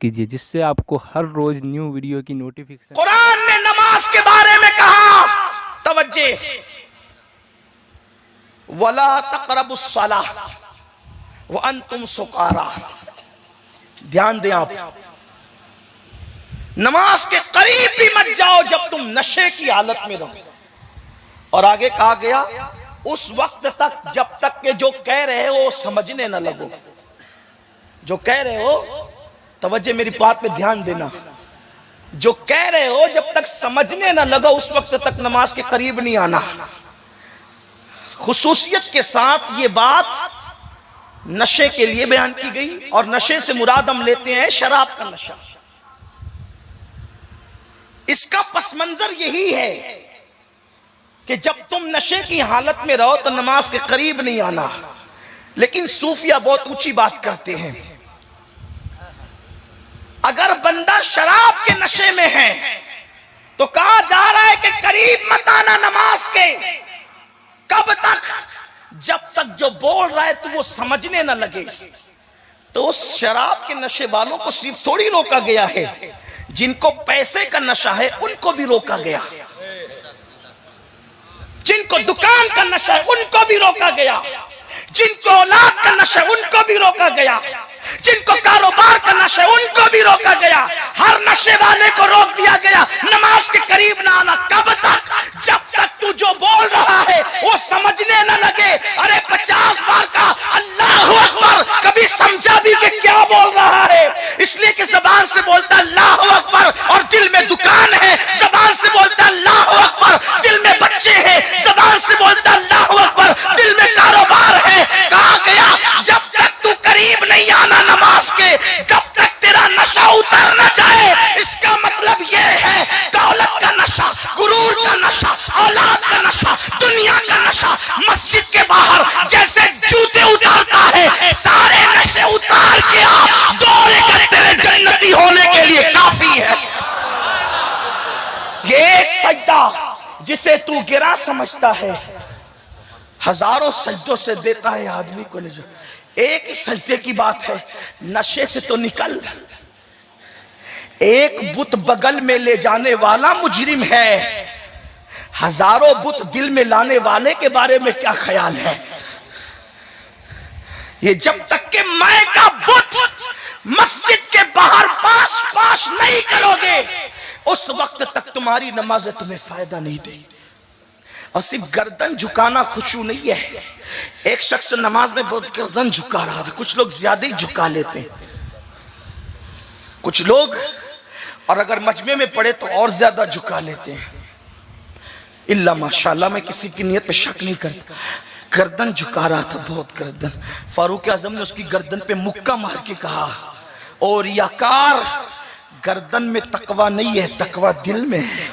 कीजिए जिससे आपको हर रोज न्यू वीडियो की नोटिफिकेशन। कुरान ने नमाज के बारे में कहा, तवज्जे, वला तक़रबुस सलाह व अंतुम सुकारा। ध्यान दें आप, नमाज के करीब भी मत जाओ जब तुम नशे की हालत में रहो। और आगे कहा गया, उस वक्त तक जब तक के जो कह रहे हो समझने न लगो। जो कह रहे हो, तवज्जे मेरी बात पे ध्यान देना, जो कह रहे हो जब तक समझने न लगो उस वक्त तक नमाज के करीब नहीं आना। खुसूसियत के साथ ये बात नशे के लिए बयान की गई, और नशे से मुराद हम लेते हैं शराब का नशा। इसका पस मंजर यही है कि जब तुम नशे की हालत में रहो तो नमाज के करीब नहीं आना। लेकिन सूफिया बहुत ऊंची बात करते हैं, अगर बंदा शराब के नशे में है तो कहा जा रहा है कि करीब मत आना नमाज के। कब तक? जब तक जो बोल रहा है तो वो समझने न लगे। तो उस शराब के नशे वालों को सिर्फ थोड़ी रोका गया है, जिनको पैसे का नशा है उनको भी रोका गया, जिनको दुकान का नशा है उनको भी रोका गया, जिनको औलाद का नशा है उनको भी रोका गया, जिनको कारोबार का नशा है उनको भी रोका गया। हर नशे वाले को रोक दिया गया, नमाज के करीब ना आना। कब तक? जब तक तू जो बोल रहा है वो समझने न लगे। अरे 50 बार का अल्लाहु अकबर कभी समझा भी कि क्या बोल रहा है? इसलिए कि जबान से बोलता अल्लाहु अकबर और दिल में दुकान है, जबान से बोलता अल्लाहु अकबर दिल में बच्चे हैं, जबान से बोलता अल्लाहु अकबर दिल में कारोबार है। कहा गया जब तक तू करीब नहीं आना नमाज के, जब तक तेरा नशा उतर न जाए। इसका मतलब यह है दौलत का नशा, गुरूर का नशा, औलाद का नशा, दुनिया का नशा मस्जिद के बाहर जैसे जूते उतारता है, सारे नशे उतार के आप दौड़े कर तेरे जन्नती होने के लिए काफी है। ये एक सजदा जिसे तू गिरा समझता है, हजारों सजदों से देता है आदमी को निजात। एक ही सजदे की बात है, नशे से तो निकल। एक बुत बगल में ले जाने वाला मुजरिम है, हजारों बुत दिल में लाने वाले के बारे में क्या ख्याल है? ये जब तक के मैं का बुत मस्जिद के बाहर पास पास नहीं करोगे उस वक्त तक तुम्हारी नमाज तुम्हें फायदा नहीं देगी। और सिर्फ गर्दन झुकाना खुशू नहीं है। एक शख्स नमाज में बहुत गर्दन झुका रहा था, कुछ लोग ज्यादा ही झुका लेते हैं, कुछ लोग और अगर मजमे में पड़े तो और ज्यादा झुका लेते हैं। इल्ला माशाल्लाह, मैं किसी की नियत पे शक नहीं करता। गर्दन झुका रहा था, बहुत गर्दन। फारूक आजम ने उसकी गर्दन पे मुक्का मार के कहा, और याकार गर्दन में तकवा नहीं है, तकवा दिल में है।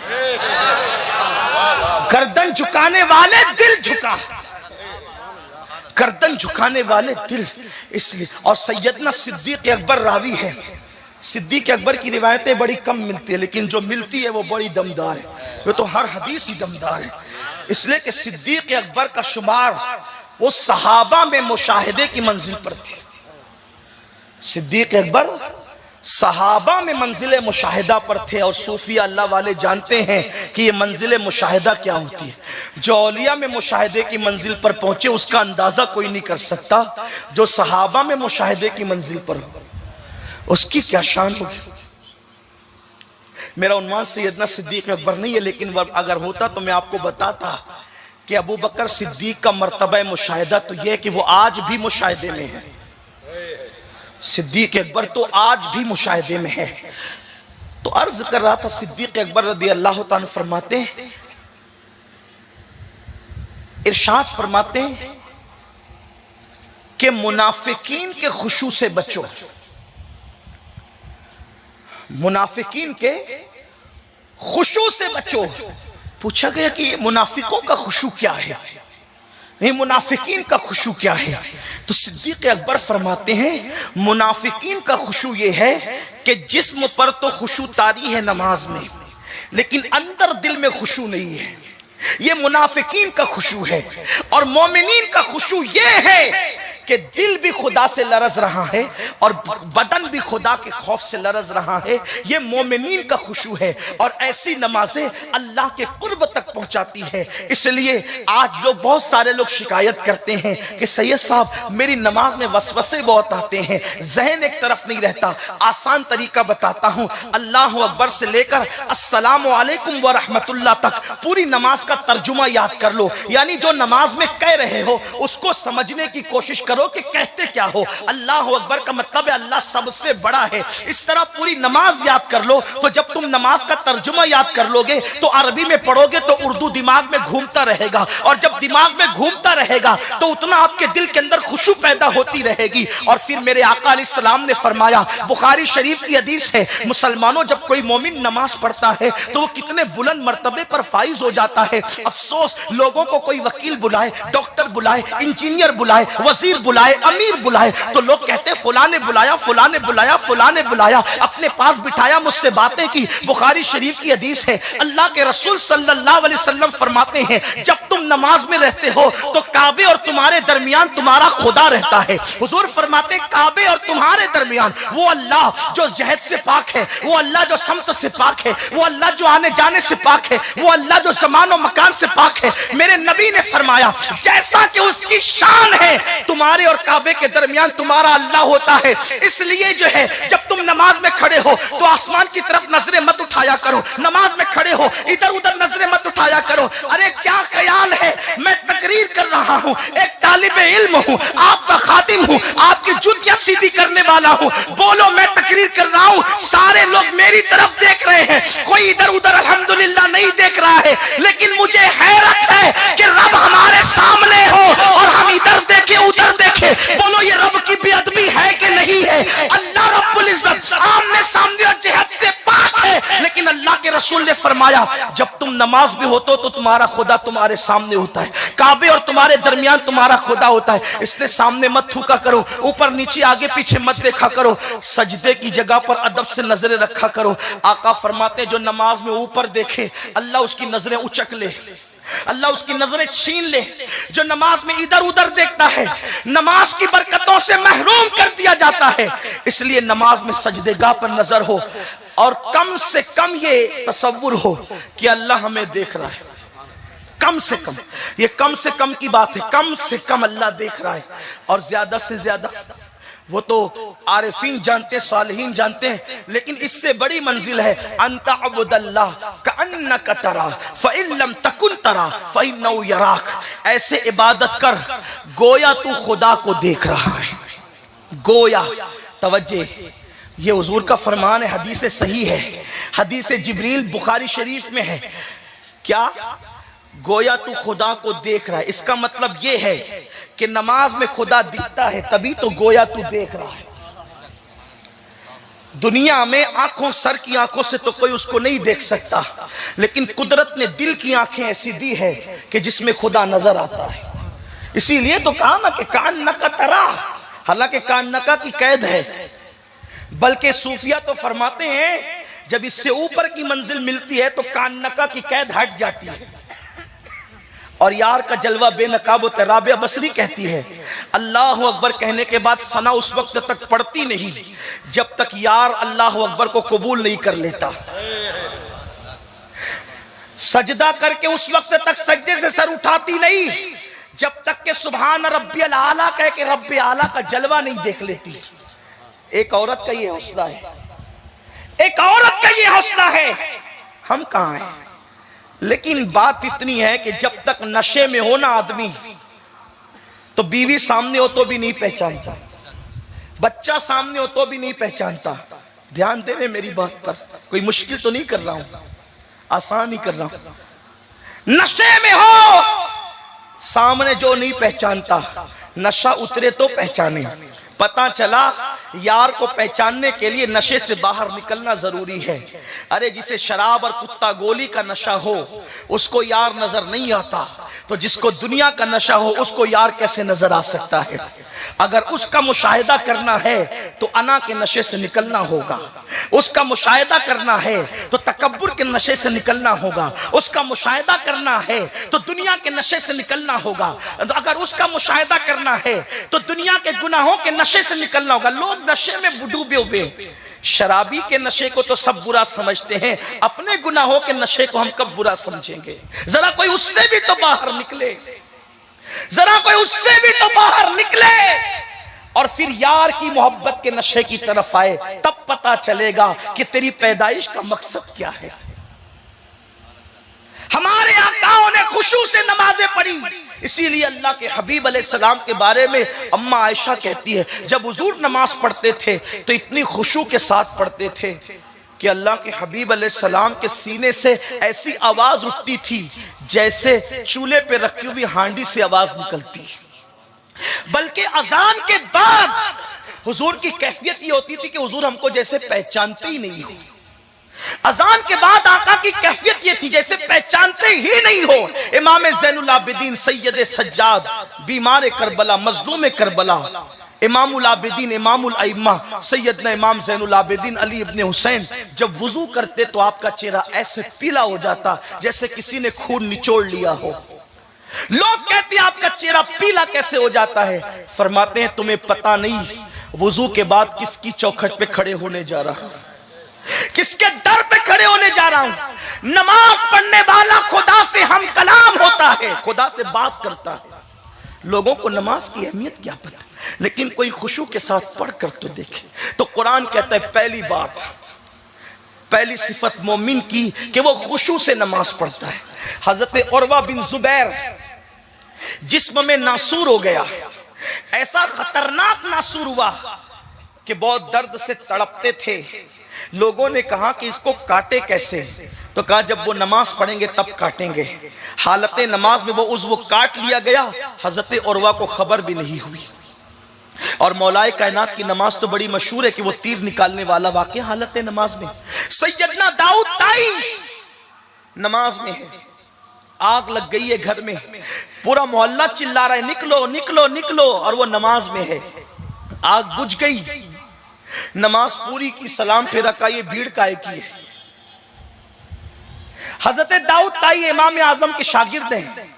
गर्दन झुकाने वाले दिल झुका, गर्दन झुकाने वाले दिल। इसलिए और सैयदना सिद्दीक अकबर रावी है। सिद्दीक अकबर की रिवायतें बड़ी कम मिलती है, लेकिन जो मिलती है वो बड़ी दमदार है। वो तो हर हदीस ही दमदार है। इसलिए कि सिद्दीक अकबर का शुमार वो सहाबा में मुशाहिदे की मंजिल पर थे। सिद्दीक अकबर सहाबा में मंजिल मुशाहिदा पर थे, और सूफी अल्लाह वाले जानते हैं कि ये मंजिल मुशाहिदा क्या होती है। जो औलिया में मुशाहिदे की मंजिल पर पहुंचे उसका अंदाजा कोई नहीं कर सकता, जो सहाबा में मुशाहिदे की मंजिल पर उसकी क्या शान होगी। मेरा उन्वान सैयदना सिद्दीक अकबर नहीं है, लेकिन अगर होता तो मैं आपको बताता कि अबू बकर सिद्दीक का मर्तबा मुशाहिदा तो यह कि वो आज भी मुशाहिदे में है। सिद्दीक अकबर तो आज भी मुशाहिदे में है। तो अर्ज कर रहा था, सिद्दीक अकबर रज़ी अल्लाह ताला फरमाते हैं, इरशाद फरमाते हैं कि मुनाफिकीन के खुशू से बचो। मुनाफिकीन के खुशू से बचो। पूछा गया कि मुनाफिकों का खुशू क्या है, नहीं मुनाफिकीन का खुशू क्या है? तो सिद्दीक अकबर फरमाते हैं मुनाफिकीन का खुशू ये है कि जिस्म पर तो खुशू तारी है नमाज में, लेकिन अंदर दिल में खुशू नहीं है। ये मुनाफिकीन का खुशू है। और मोमिनीन का खुशू ये है कि दिल भी खुदा से लरज रहा है और बदन भी खुदा के खौफ से लरज रहा है। ये मोमिनीन का खुशू है और ऐसी नमाजें अल्लाह के कुर्ब तक पहुंचाती है। इसलिए आज लोग, बहुत सारे लोग शिकायत करते हैं कि सैयद साहब मेरी नमाज में वसवसे बहुत आते हैं, जहन एक तरफ नहीं रहता। आसान तरीका बताता हूं, अल्लाह अकबर से लेकर अस्सलामु अलैकुम व रहमतुल्लाह तक पूरी नमाज का तर्जुमा याद कर लो। यानी जो नमाज में कह रहे हो उसको समझने की कोशिश करो कि कहते क्या हो। अल्लाह अकबर का मतलब है अल्लाह सबसे बड़ा है। इस तरह पूरी नमाज याद कर लो। तो जब तुम नमाज का तर्जुमा याद कर लोगे तो अरबी में पढ़ोगे तो उर्दू दिमाग में घूमता रहेगा, और जब दिमाग में घूमता रहेगा तो उतना आपके दिल के अंदर खुशू पैदा होती रहेगी। और फिर मेरे आका अलैहिस्सलाम ने फरमाया, बुखारी शरीफ की हदीस है, मुसलमानों जब कोई मोमिन नमाज पढ़ता है तो वो कितने बुलंद मर्तबे पर फाइज हो जाता है। अफसोस लोगों को कोई वकील बुलाए, डॉक्टर बुलाए, इंजीनियर बुलाए, वजीर बुलाए, अमीर बुलाए तो लोग कहते फुला ने बुलाया, फुला ने बुलाया, फुला ने बुलाया, अपने पास बिठाया, मुझसे बातें की। बुखारी शरीफ की हदीस है, अल्लाह के रसूल सल्लल्लाहु अलैहि वसल्लम फरमाते हैं, जब तुम नमाज में रहते हो तो काबे और तुम्हारे दरमियान तुम्हारा खुदा रहता है। हुजूर फरमाते काबे और तुम्हारे दरमियान वो अल्लाह जो जहद से पाक है, वो अल्लाह जो समत से पाक है, वो अल्लाह जो आने जाने से पाक है, वो अल्लाह जो ज़मान और मकान से पाक है। मेरे नबी ने फरमाया जैसा कि उसकी शान है तुम्हारे और काबे के दरमियान तुम्हारा अल्लाह होता है। इसलिए जो है जब तुम नमाज में खड़े हो तो आसमान की तरफ नजरें मत उठाया करो, नमाज में खड़े हो इधर उधर नजरें मत उठाया करो। अरे क्या ख्याल है, मैं तकरीर कर रहा हूँ, एक तालिबे इल्म हूँ, आपका खातिम हूँ, आपकी जुतियां सीधी करने वाला हूँ। बोलो मैं तकरीर कर रहा हूँ, सारे लोग मेरी तरफ देख रहे हैं, कोई इधर उधर अल्हम्दुलिल्लाह नहीं देख रहा है। लेकिन मुझे हैरत है कि रब हमारे सामने हो और हम इधर देखे उधर देखे। बोलो ये रब की बेअदबी है कि नहीं है? अल्लाह रब्बुल इज्जत आमने सामने और जिहद से पाक है। लेकिन अल्लाह के रसूल ने फरमाया जब तुम नमाज में होते हो तो तुम्हारा खुदा तुम्हारे सामने होता है, काबे और तुम्हारे दरमियान तुम्हारा खुदा होता है। इसलिए सामने मत थूका करो, ऊपर नीचे आगे पीछे मत देखा करो, सजदे की जगह पर अदब से नजरें रखा करो। आका फरमाते जो नमाज में ऊपर देखे अल्लाह उसकी नजरें उचक ले, अल्लाह उसकी नजरें छीन ले। जो नमाज में इधर उधर देखता है नमाज की बरकतों से महरूम कर दिया जाता है। इसलिए नमाज में सजदेगाह पर नजर हो और कम से कम ये तसव्वुर हो कि अल्लाह हमें देख रहा है। कम से कम, ये कम से कम की बात है, कम से कम अल्लाह देख रहा है। और ज्यादा से ज्यादा वो तो आरिफीन जानते, सालिहीन जानते हैं, लेकिन इससे बड़ी मंजिल है अंता अब्दुल्लाह कअन्नका तरा फ़इन लम तकुन तरा फ़इन्नहु यराक। ऐसे इबादत कर गोया तू खुदा को देख रहा है। गोया, तवज्जे, ये हुजूर का फरमान है, हदीस सही है, हदीस जिब्रील बुखारी शरीफ में है। क्या? गोया तू खुदा को देख रहा है। इसका मतलब ये है कि नमाज में खुदा दिखता है तभी तो गोया तू देख रहा है। दुनिया में आंखों, सर की आंखों से तो कोई उसको नहीं देख सकता, लेकिन कुदरत ने दिल की आंखें ऐसी दी है कि जिसमें खुदा नजर आता है। इसीलिए तो कहा ना कि कान नका तरा, हालांकि कान नका की कैद है, बल्कि सूफिया तो फरमाते हैं जब इससे ऊपर की मंजिल मिलती है तो कान नका की कैद हट जाती है। और यार का जलवा बेनकाब होता है। राबिया बसरी कहती है अल्लाह अकबर कहने के बाद सना उस वक्त तक पढ़ती नहीं जब तक यार अल्लाह अकबर को कबूल नहीं कर लेता। सजदा करके उस वक्त तक सजदे से सर उठाती नहीं जब तक के सुभान रब्बियल आला कह के रब्बे आला का जलवा नहीं देख लेती। एक औरत का ये हौसला है, एक औरत का ये हौसला है। हम कहां हैं? लेकिन बात इतनी है कि जब तक नशे में हो ना आदमी तो बीवी सामने हो तो भी नहीं पहचानता, बच्चा सामने हो तो भी नहीं पहचानता। ध्यान देने मेरी बात पर, कोई मुश्किल तो नहीं कर रहा हूं, आसान ही कर रहा हूं। नशे में हो सामने जो नहीं पहचानता, नशा उतरे तो पहचाने। पता चला यार को पहचानने के लिए नशे से बाहर निकलना जरूरी है। अरे जिसे शराब और कुत्ता गोली का नशा हो उसको यार नजर नहीं आता, तो तो जिसको दुनिया का नशा हो उसको यार कैसे नजर आ सकता है? अगर उसका मुशाहिदा करना है तो अना के नशे से निकलना होगा, उसका मुशाहिदा करना है तो तकब्बुर के नशे से निकलना होगा, उसका मुशाहिदा करना है तो दुनिया के नशे से निकलना होगा, अगर उसका मुशाहिदा करना है तो दुनिया के गुनाहों के नशे से निकलना होगा। लोग नशे में डूबे हुए, शराबी के नशे को तो सब बुरा समझते हैं, अपने गुनाहों के नशे को हम कब बुरा समझेंगे? जरा कोई उससे भी तो बाहर निकले, जरा कोई उससे भी तो बाहर निकले और फिर यार की मोहब्बत के नशे की तरफ आए, तब पता चलेगा कि तेरी पैदाइश का मकसद क्या है। हमारे आकाओं ने खुशू से नमाजें पढ़ी, इसीलिए अल्लाह के हबीब अलैहिस्सलाम के बारे में अम्मा आयशा कहती है जब हुजूर नमाज पढ़ते थे तो इतनी खुशू के साथ पढ़ते थे कि अल्लाह के हबीब अलैहिस्सलाम के सीने से ऐसी आवाज उठती थी जैसे चूल्हे पे रखी हुई हांडी से आवाज निकलती। बल्कि अजान के बाद हुजूर की कैफियत ये होती थी कि हुजूर हमको जैसे पहचानते ही नहीं हो। अजान के बाद आका की कैफियत ये थी जैसे पहचानते ही नहीं हो। इमाम ज़ैनुल आबिदीन सैयद सज्जाद बीमार करबला मजलूम करबला इमामुल आबिदीन इमामुल अइम्मा सैयदना इमाम ज़ैनुल आबिदीन अली इब्ने हुसैन जब वुजू करते तो आपका चेहरा ऐसे पीला हो जाता जैसे किसी ने खून निचोड़ लिया हो। लोग कहते हैं आपका चेहरा पीला कैसे हो जाता है? फरमाते हैं तुम्हें पता नहीं वुजू के बाद किसकी चौखट पे खड़े होने जा रहा हूं, किसके दर पे खड़े होने जा रहा हूं। नमाज पढ़ने वाला खुदा से हम कलाम होता है, खुदा से बात करता है। लोगों को नमाज की अहमियत क्या पता, लेकिन कोई खुशू के साथ पढ़ कर तो देखे। तो कुरान कहता है पहली बात, पहली सिफत मोमिन की कि वो खुशू से नमाज पढ़ता है। हजरत उर्वा बिन जुबैर जिस्म में नासूर हो गया, ऐसा खतरनाक नासूर हुआ कि बहुत दर्द से तड़पते थे। लोगों ने कहा कि इसको काटे कैसे, तो कहा जब वो नमाज पढ़ेंगे तब काटेंगे। हालत नमाज में वो उज़्व काट लिया गया, हजरत उर्वा को खबर भी नहीं हुई। और मौलाए कायनात की नमाज तो बड़ी मशहूर है कि वो तीर निकालने वाला वाकया हालत नमाज में। सैयदना दाऊद ताई नमाज में है, आग लग गई है घर में, पूरा मोहल्ला चिल्ला रहा है निकलो निकलो निकलो, और वो नमाज में है। आग बुझ गई, नमाज पूरी की, सलाम फेरा का, ये भीड़ काहे की है? हजरत दाऊद ताई इमाम आजम के शागिर्द हैं,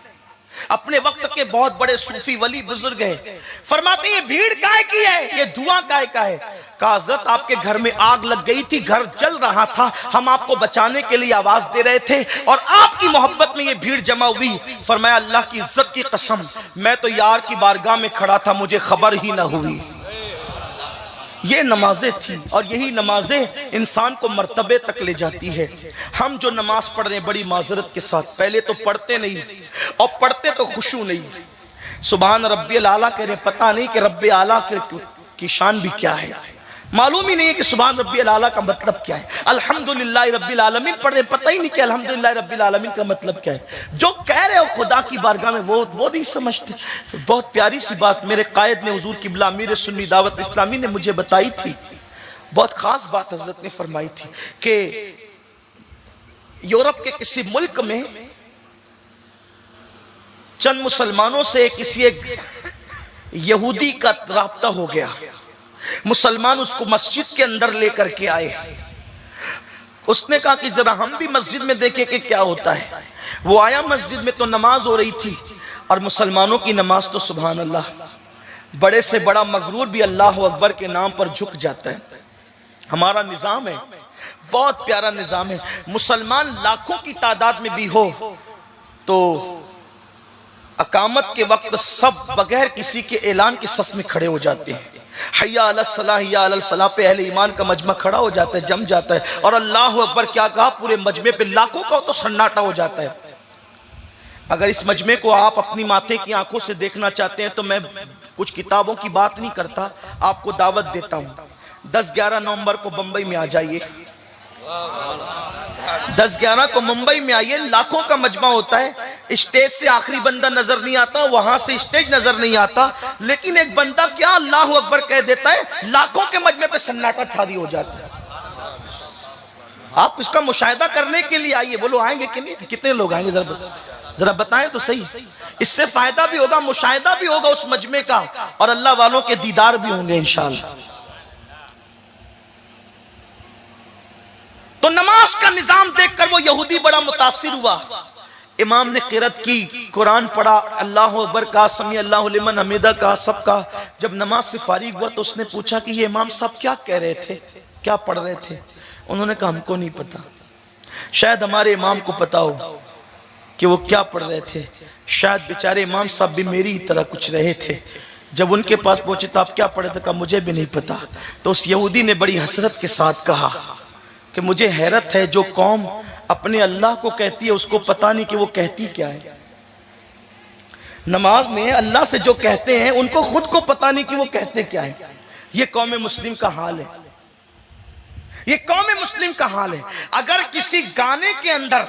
अपने वक्त के बहुत बड़े सूफी वली बुजुर्ग हैं। फरमाते ये भीड़ काहे की है, ये धुआं काहे का है? कहा हजरत आपके घर में आग लग गई थी, घर जल रहा था, हम आपको बचाने के लिए आवाज दे रहे थे और आपकी मोहब्बत में ये भीड़ जमा हुई। फरमाया अल्लाह की इज्जत की कसम मैं तो यार की बारगाह में खड़ा था, मुझे खबर ही ना हुई। ये नमाजें थी और यही नमाजें इंसान को मर्तबे तक ले जाती है। हम जो नमाज पढ़ रहे हैं बड़ी माजरत के साथ, पहले तो पढ़ते नहीं और पढ़ते तो खुशू नहीं। सुभान रब्बियल आला कह रहे, पता नहीं कि रब्बे आला की शान भी क्या है, मालूम ही नहीं है कि सुभान रब्बियल आला का मतलब क्या है। अल्हम्दुलिल्लाह रब्बिल आलमीन पढ़ रहे, पता ही नहीं कि अल्हम्दुलिल्लाह रब्बिल आलमीन का मतलब क्या है। जो कह रहे हो खुदा की बारगाह में वो नहीं समझते। बहुत प्यारी सी बात मेरे कायद ने हुजूर किबला अमीर सुन्नी दावत इस्लामी ने मुझे बताई थी, बहुत खास बात हजरत ने फरमाई थी कि यूरोप के किसी मुल्क में चंद मुसलमानों से किसी एक यहूदी का राब्ता हो गया। मुसलमान उसको मस्जिद के अंदर लेकर के आए। उसने कहा कि जरा हम भी मस्जिद में देखें कि क्या होता है। वो आया मस्जिद में तो नमाज हो रही थी और मुसलमानों की नमाज तो सुभान अल्लाह, बड़े से बड़ा मगरूर भी अल्लाह अकबर के नाम पर झुक जाता है। हमारा निजाम है, बहुत प्यारा निजाम है। मुसलमान लाखों की तादाद में भी हो तो अकामत के वक्त सब बगैर किसी के ऐलान के सफ में खड़े हो जाते हैं। हय्या अलस सलाह हय्या अलल फलाह पे अहले ईमान का मजमा खड़ा हो जाता है, जम जाता है। और अल्लाह अकबर क्या कहा, पूरे मजमे पे लाखों का तो सन्नाटा हो जाता है। अगर इस मजमे को आप अपनी माथे की आंखों से देखना चाहते हैं तो मैं कुछ किताबों की बात नहीं करता, आपको दावत देता हूं। 10-11 नवंबर को बंबई में आ जाइए, 10-11 को मुंबई में आइए। लाखों का मजमा होता है, स्टेज से आखिरी बंदा नजर नहीं आता, वहां से स्टेज नजर नहीं आता, लेकिन एक बंदा क्या अल्लाह अकबर कह देता है, लाखों के मजमे पे सन्नाटा छारी हो जाता है। आप इसका मुशाहिदा करने के लिए आइए। बोलो आएंगे कि नहीं, कितने लोग आएंगे जरा जरा बताएं तो सही। इससे फायदा भी होगा, मुशाहिदा भी होगा उस मजमे का, और अल्लाह वालों के दीदार भी होंगे इंशाअल्लाह। तो नमाज का निजाम देखकर वो यहूदी बड़ा मुतासिर हुआ। इमाम ने क़िरात की, कुरान पढ़ा, अल्लाह अकबर का, समी अल्लाहु लिमन हमीदा का, सबका। जब नमाज से फारिग हुआ तो उसने पूछा कि ये इमाम साहब क्या कह रहे थे, क्या पढ़ रहे थे? उन्होंने कहा हमको नहीं पता, शायद हमारे इमाम को पता हो कि वो क्या पढ़ रहे थे। शायद बेचारे इमाम साहब भी मेरी तरह कुछ रहे थे। जब उनके पास पहुंचे तो आप क्या पढ़े थे? कहा मुझे भी नहीं पता। तो उस यहूदी ने बड़ी हसरत के साथ कहा कि मुझे हैरत है, जो कौम अपने अल्लाह को कहती है उसको पता नहीं कि वो कहती क्या है। नमाज में अल्लाह से जो कहते हैं उनको खुद को पता नहीं कि वो कहते क्या है। ये कौम मुस्लिम का हाल है, ये कौम मुस्लिम का हाल है। अगर किसी गाने के अंदर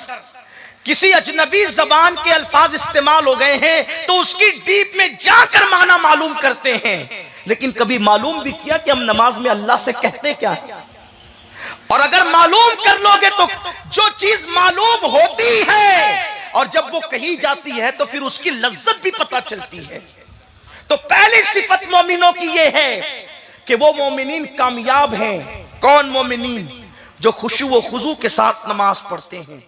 किसी अजनबी जबान के अल्फाज इस्तेमाल हो गए हैं तो उसकी डीप में जाकर माना मालूम करते हैं, लेकिन कभी मालूम भी किया कि हम नमाज में अल्लाह से कहते क्या है? और अगर मालूम कर लोगे तो जो चीज मालूम होती है और जब वो कही जाती है तो फिर उसकी लज्जत भी पता चलती है। तो पहली सिफत मोमिनों की ये है कि वो मोमिनीन कामयाब हैं। कौन मोमिनीन? जो खुशू व खुजू के साथ नमाज पढ़ते हैं।